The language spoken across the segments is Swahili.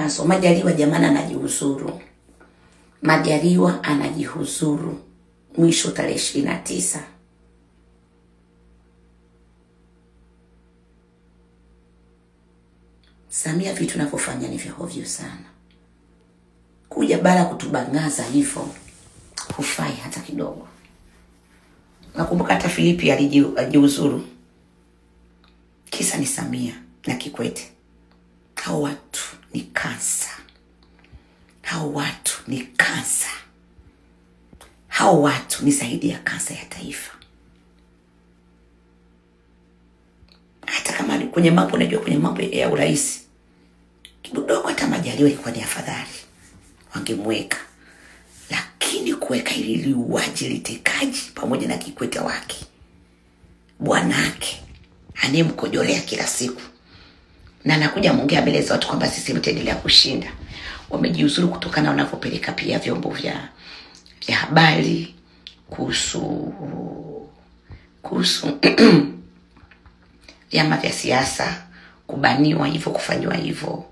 nazo. Majaliwa jamani anajihuzuru. Majaliwa anajihuzuru mwisho tarehe 29. Samia vitu anavyofanya ni vya hovyo sana. Kuja bara kutubangaza hivyo hufai hata kidogo. Nakumbuka hata Filipi alijihuzuru. Kisa ni Samia na Kikwete. Hao watu ni kansa. Hao watu ni kansa. Hao watu ni zaidi ya kansa ya taifa. Hata kama kwenye mambo, unajua kwenye mambo ya urais kidogo hata Majaliwa ilikuwa ni afadhali wangemweka, lakini kuweka ili liuaji litekaji pamoja na Kikwete wake bwanake anemkojolea kila siku na anakuja muongea mbele za watu kwamba sisi mtaendelea kushinda. Wamejiuzuru kutokana na wanavyopeleka pia vyombo vya habari kuhusu vyama vya siasa kubaniwa hivyo, kufanywa hivyo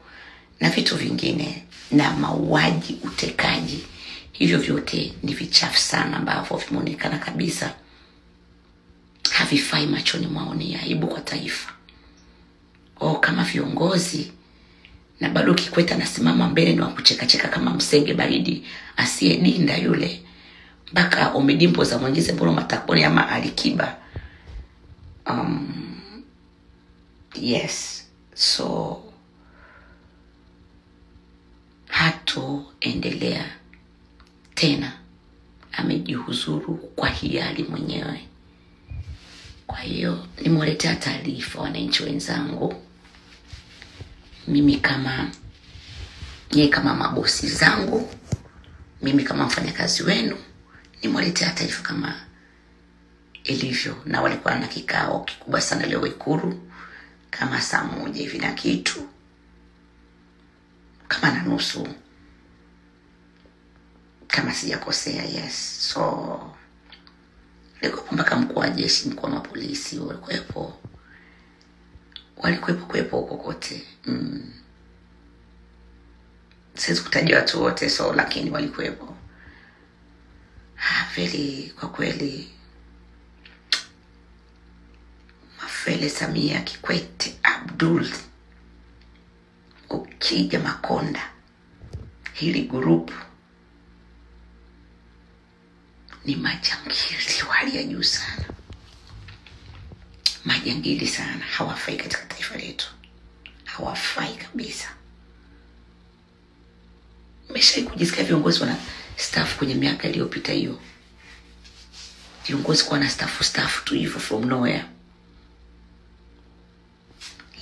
na vitu vingine, na mauaji, utekaji. Hivyo vyote ni vichafu sana ambavyo vimeonekana kabisa havifai machoni mwao, ni aibu kwa taifa. Kama viongozi, na bado Kikwete anasimama mbele ni wakucheka kama msenge baridi asiyedinda yule, mpaka omedimpo za Mwenyezi Mbona matakoni ama Alikiba. Yes, so hatoendelea tena, amejihuzuru kwa hiari mwenyewe. Kwa hiyo nimewaletea taarifa wananchi wenzangu, mimi kama mabosi zangu, mimi kama mfanyakazi wenu, nimewaletea taarifa kama ilivyo. Na walikuwa na kikao kikubwa sana leo Ikulu kama saa 1 hivi na kitu kama na nusu kama sijakosea. Yes, so leo mpaka mkuu wa jeshi, mkuu wa polisi walikuwepo kokote. Siwezi kutaja watu wote, so lakini walikuwepo. Vile kwa kweli Mafele, Samia, Kikwete, Abdul, ukija Makonda, hili group ni majangili wali ya juu sana. Majangili sana, hawafai katika taifa letu. Hawafai kabisa. Mmeshai kujisikia viongozi wana staff kwenye miaka iliyopita hiyo? Viongozi kwa na staff tu hivyo from nowhere.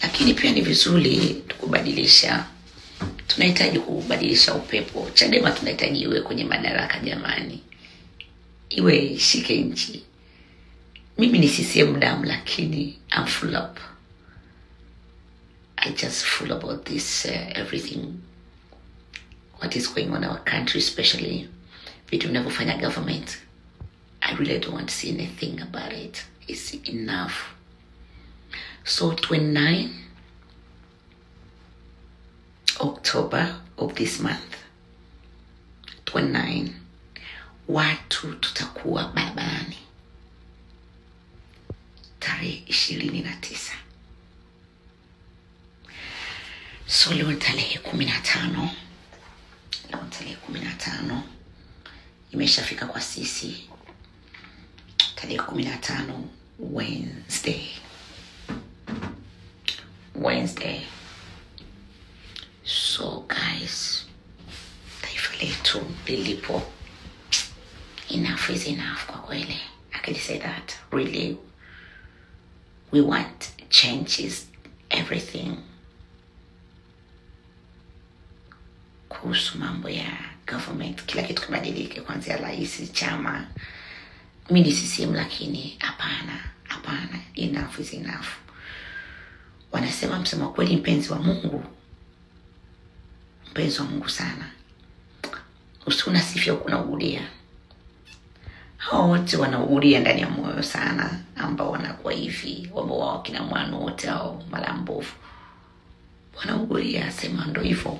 Lakini pia ni vizuri tukubadilisha. Tunahitaji kubadilisha upepo. Chadema tunahitaji iwe kwenye madaraka jamani. Iwe shike nchi. Mimi ni CCM damu, lakini I'm full up. I just full about this everything. What is going on in our country, especially vitu vinavyofanya government. I really don't want to see anything about it. It's enough. So 29 October of this month, 29, watu tutakuwa barabarani tarehe 29. So leo tarehe 15. Leo tarehe 15 imeshafika kwa sisi. Tarehe 15 Wednesday. So guys, taifa letu lilipo, enough is enough kwa kweli. I can say that really we want changes, everything. Kuhusu mambo ya government, kila kitu kibadilike, kuanzia rais, chama. Mimi ni CCM, lakini hapana, enough is enough. Wanasema msema kweli mpenzi wa Mungu sana. Usiona sifia unaugulia. Hao wote wanaugulia ndani ya moyo sana, ambao wanakuwa hivi, wao kina mwana wote au malambovu. Wanaugulia, sema ndo hivyo.